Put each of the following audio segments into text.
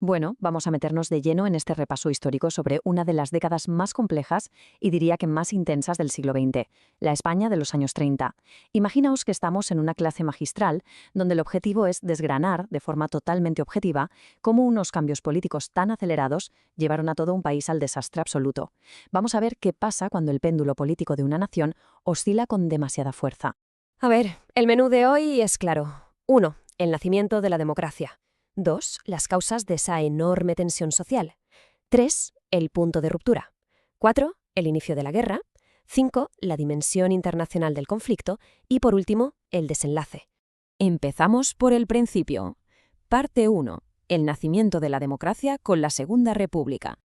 Bueno, vamos a meternos de lleno en este repaso histórico sobre una de las décadas más complejas y diría que más intensas del siglo XX, la España de los años 30. Imaginaos que estamos en una clase magistral donde el objetivo es desgranar, de forma totalmente objetiva, cómo unos cambios políticos tan acelerados llevaron a todo un país al desastre absoluto. Vamos a ver qué pasa cuando el péndulo político de una nación oscila con demasiada fuerza. A ver, el menú de hoy es claro. 1. El nacimiento de la democracia. 2. Las causas de esa enorme tensión social. 3. El punto de ruptura. 4. El inicio de la guerra. 5. La dimensión internacional del conflicto. Y por último, el desenlace. Empezamos por el principio. Parte 1. El nacimiento de la democracia con la Segunda República.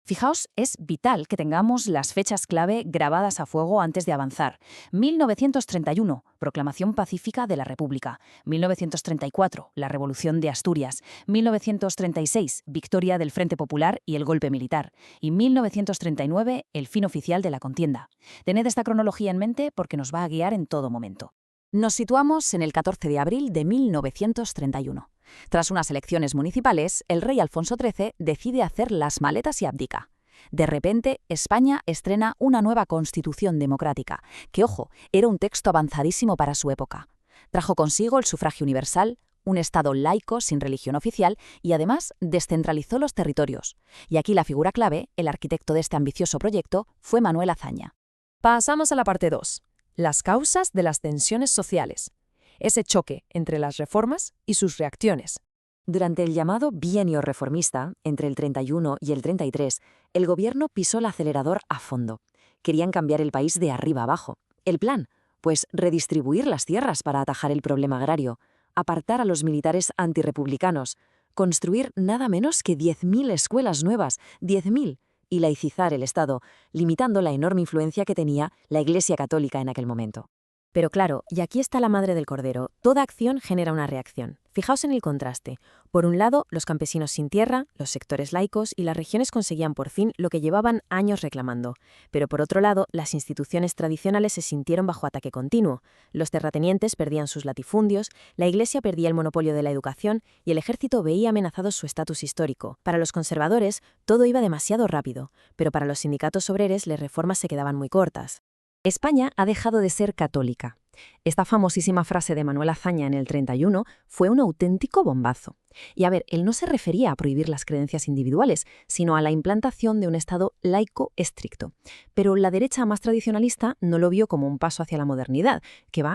Fijaos, es vital que tengamos las fechas clave grabadas a fuego antes de avanzar. 1931, proclamación pacífica de la República. 1934, la Revolución de Asturias. 1936, victoria del Frente Popular y el golpe militar. Y 1939, el fin oficial de la contienda. Tened esta cronología en mente porque nos va a guiar en todo momento. Nos situamos en el 14 de abril de 1931. Tras unas elecciones municipales, el rey Alfonso XIII decide hacer las maletas y abdica. De repente, España estrena una nueva constitución democrática, que, ojo, era un texto avanzadísimo para su época. Trajo consigo el sufragio universal, un Estado laico sin religión oficial y además descentralizó los territorios. Y aquí la figura clave, el arquitecto de este ambicioso proyecto, fue Manuel Azaña. Pasamos a la parte 2. Las causas de las tensiones sociales. Ese choque entre las reformas y sus reacciones. Durante el llamado bienio reformista, entre el 31 y el 33, el gobierno pisó el acelerador a fondo. Querían cambiar el país de arriba abajo. ¿El plan? Pues redistribuir las tierras para atajar el problema agrario, apartar a los militares antirrepublicanos, construir nada menos que 10.000 escuelas nuevas, 10.000, y laicizar el Estado, limitando la enorme influencia que tenía la Iglesia Católica en aquel momento. Pero claro, y aquí está la madre del cordero, toda acción genera una reacción. Fijaos en el contraste. Por un lado, los campesinos sin tierra, los sectores laicos y las regiones conseguían por fin lo que llevaban años reclamando. Pero por otro lado, las instituciones tradicionales se sintieron bajo ataque continuo. Los terratenientes perdían sus latifundios, la Iglesia perdía el monopolio de la educación y el ejército veía amenazado su estatus histórico. Para los conservadores, todo iba demasiado rápido, pero para los sindicatos obreros las reformas se quedaban muy cortas. España ha dejado de ser católica. Esta famosísima frase de Manuel Azaña en el 31 fue un auténtico bombazo. Y a ver, él no se refería a prohibir las creencias individuales, sino a la implantación de un Estado laico estricto. Pero la derecha más tradicionalista no lo vio como un paso hacia la modernidad,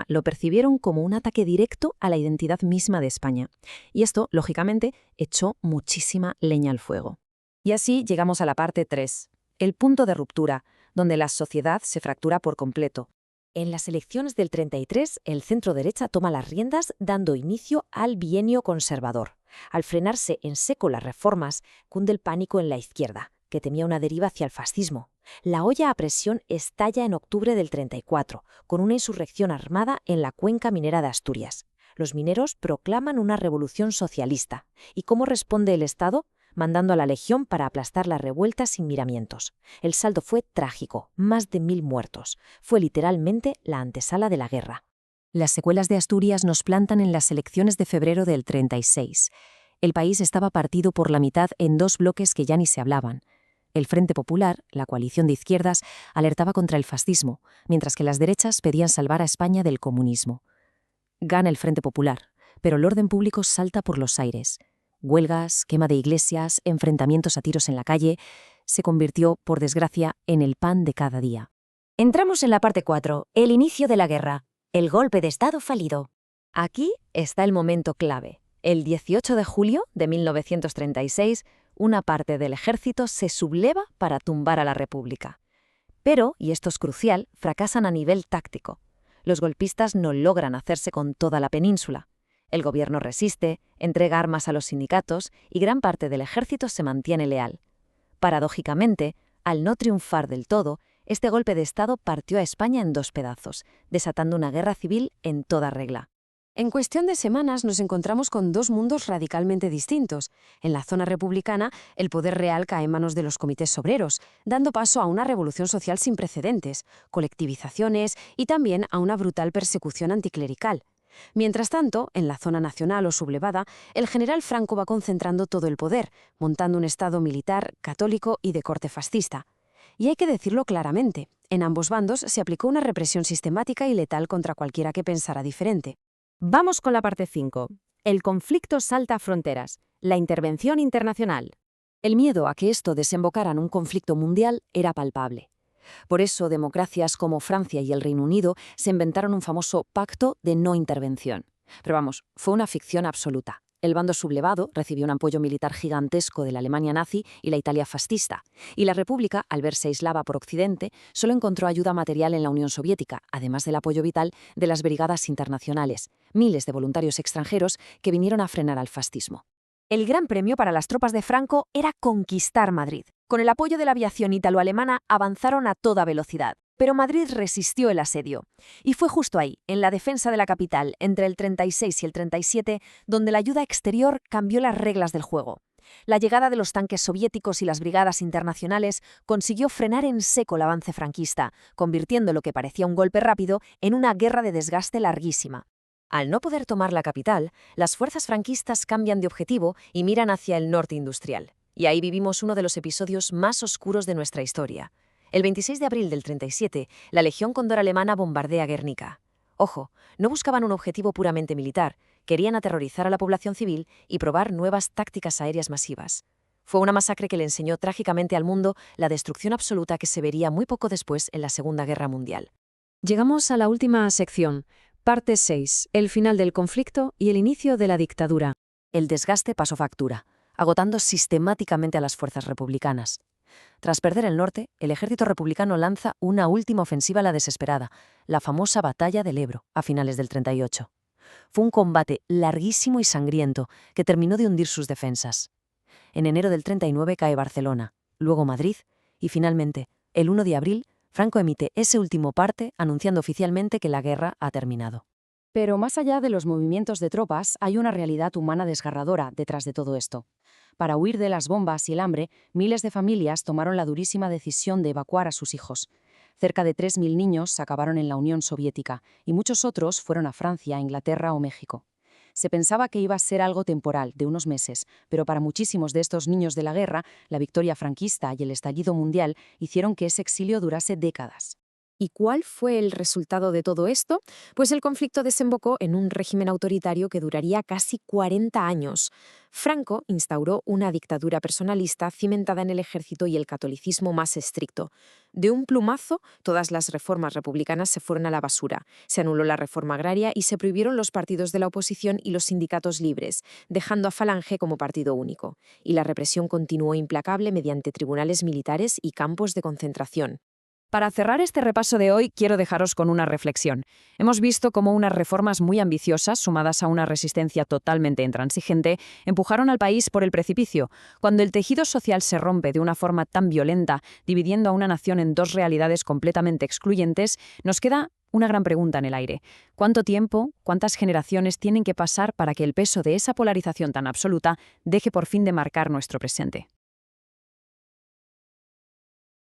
lo percibieron como un ataque directo a la identidad misma de España. Y esto, lógicamente, echó muchísima leña al fuego. Y así llegamos a la parte 3, el punto de ruptura, donde la sociedad se fractura por completo. En las elecciones del 33, el centro-derecha toma las riendas dando inicio al bienio conservador. Al frenarse en seco las reformas, cunde el pánico en la izquierda, que temía una deriva hacia el fascismo. La olla a presión estalla en octubre del 34, con una insurrección armada en la cuenca minera de Asturias. Los mineros proclaman una revolución socialista. ¿Y cómo responde el Estado? Mandando a la Legión para aplastar la revuelta sin miramientos. El saldo fue trágico, más de 1.000 muertos. Fue literalmente la antesala de la guerra. Las secuelas de Asturias nos plantan en las elecciones de febrero del 36. El país estaba partido por la mitad en dos bloques que ya ni se hablaban. El Frente Popular, la coalición de izquierdas, alertaba contra el fascismo, mientras que las derechas pedían salvar a España del comunismo. Gana el Frente Popular, pero el orden público salta por los aires. Huelgas, quema de iglesias, enfrentamientos a tiros en la calle, se convirtió, por desgracia, en el pan de cada día. Entramos en la parte 4, el inicio de la guerra, el golpe de Estado fallido. Aquí está el momento clave. El 18 de julio de 1936, una parte del ejército se subleva para tumbar a la República. Pero, y esto es crucial, fracasan a nivel táctico. Los golpistas no logran hacerse con toda la península. El gobierno resiste, entrega armas a los sindicatos y gran parte del ejército se mantiene leal. Paradójicamente, al no triunfar del todo, este golpe de Estado partió a España en dos pedazos, desatando una guerra civil en toda regla. En cuestión de semanas nos encontramos con dos mundos radicalmente distintos. En la zona republicana, el poder real cae en manos de los comités obreros, dando paso a una revolución social sin precedentes, colectivizaciones y también a una brutal persecución anticlerical. Mientras tanto, en la zona nacional o sublevada, el general Franco va concentrando todo el poder, montando un estado militar, católico y de corte fascista. Y hay que decirlo claramente, en ambos bandos se aplicó una represión sistemática y letal contra cualquiera que pensara diferente. Vamos con la parte 5. El conflicto salta fronteras. La intervención internacional. El miedo a que esto desembocara en un conflicto mundial era palpable. Por eso, democracias como Francia y el Reino Unido se inventaron un famoso pacto de no intervención. Pero vamos, fue una ficción absoluta. El bando sublevado recibió un apoyo militar gigantesco de la Alemania nazi y la Italia fascista, y la República, al verse aislada por Occidente, solo encontró ayuda material en la Unión Soviética, además del apoyo vital de las brigadas internacionales, miles de voluntarios extranjeros que vinieron a frenar al fascismo. El gran premio para las tropas de Franco era conquistar Madrid. Con el apoyo de la aviación italo-alemana avanzaron a toda velocidad. Pero Madrid resistió el asedio. Y fue justo ahí, en la defensa de la capital, entre el 36 y el 37, donde la ayuda exterior cambió las reglas del juego. La llegada de los tanques soviéticos y las brigadas internacionales consiguió frenar en seco el avance franquista, convirtiendo lo que parecía un golpe rápido en una guerra de desgaste larguísima. Al no poder tomar la capital, las fuerzas franquistas cambian de objetivo y miran hacia el norte industrial. Y ahí vivimos uno de los episodios más oscuros de nuestra historia. El 26 de abril del 37, la Legión Cóndor alemana bombardea Guernica. Ojo, no buscaban un objetivo puramente militar, querían aterrorizar a la población civil y probar nuevas tácticas aéreas masivas. Fue una masacre que le enseñó trágicamente al mundo la destrucción absoluta que se vería muy poco después en la Segunda Guerra Mundial. Llegamos a la última sección, parte 6, el final del conflicto y el inicio de la dictadura. El desgaste pasó factura, agotando sistemáticamente a las fuerzas republicanas. Tras perder el norte, el ejército republicano lanza una última ofensiva a la desesperada, la famosa Batalla del Ebro, a finales del 38. Fue un combate larguísimo y sangriento que terminó de hundir sus defensas. En enero del 39 cae Barcelona, luego Madrid, y finalmente, el 1 de abril, Franco emite ese último parte anunciando oficialmente que la guerra ha terminado. Pero más allá de los movimientos de tropas, hay una realidad humana desgarradora detrás de todo esto. Para huir de las bombas y el hambre, miles de familias tomaron la durísima decisión de evacuar a sus hijos. Cerca de 3.000 niños acabaron en la Unión Soviética y muchos otros fueron a Francia, Inglaterra o México. Se pensaba que iba a ser algo temporal, de unos meses, pero para muchísimos de estos niños de la guerra, la victoria franquista y el estallido mundial hicieron que ese exilio durase décadas. ¿Y cuál fue el resultado de todo esto? Pues el conflicto desembocó en un régimen autoritario que duraría casi 40 años. Franco instauró una dictadura personalista cimentada en el ejército y el catolicismo más estricto. De un plumazo, todas las reformas republicanas se fueron a la basura. Se anuló la reforma agraria y se prohibieron los partidos de la oposición y los sindicatos libres, dejando a Falange como partido único. Y la represión continuó implacable mediante tribunales militares y campos de concentración. Para cerrar este repaso de hoy, quiero dejaros con una reflexión. Hemos visto cómo unas reformas muy ambiciosas, sumadas a una resistencia totalmente intransigente, empujaron al país por el precipicio. Cuando el tejido social se rompe de una forma tan violenta, dividiendo a una nación en dos realidades completamente excluyentes, nos queda una gran pregunta en el aire. ¿Cuánto tiempo, cuántas generaciones tienen que pasar para que el peso de esa polarización tan absoluta deje por fin de marcar nuestro presente?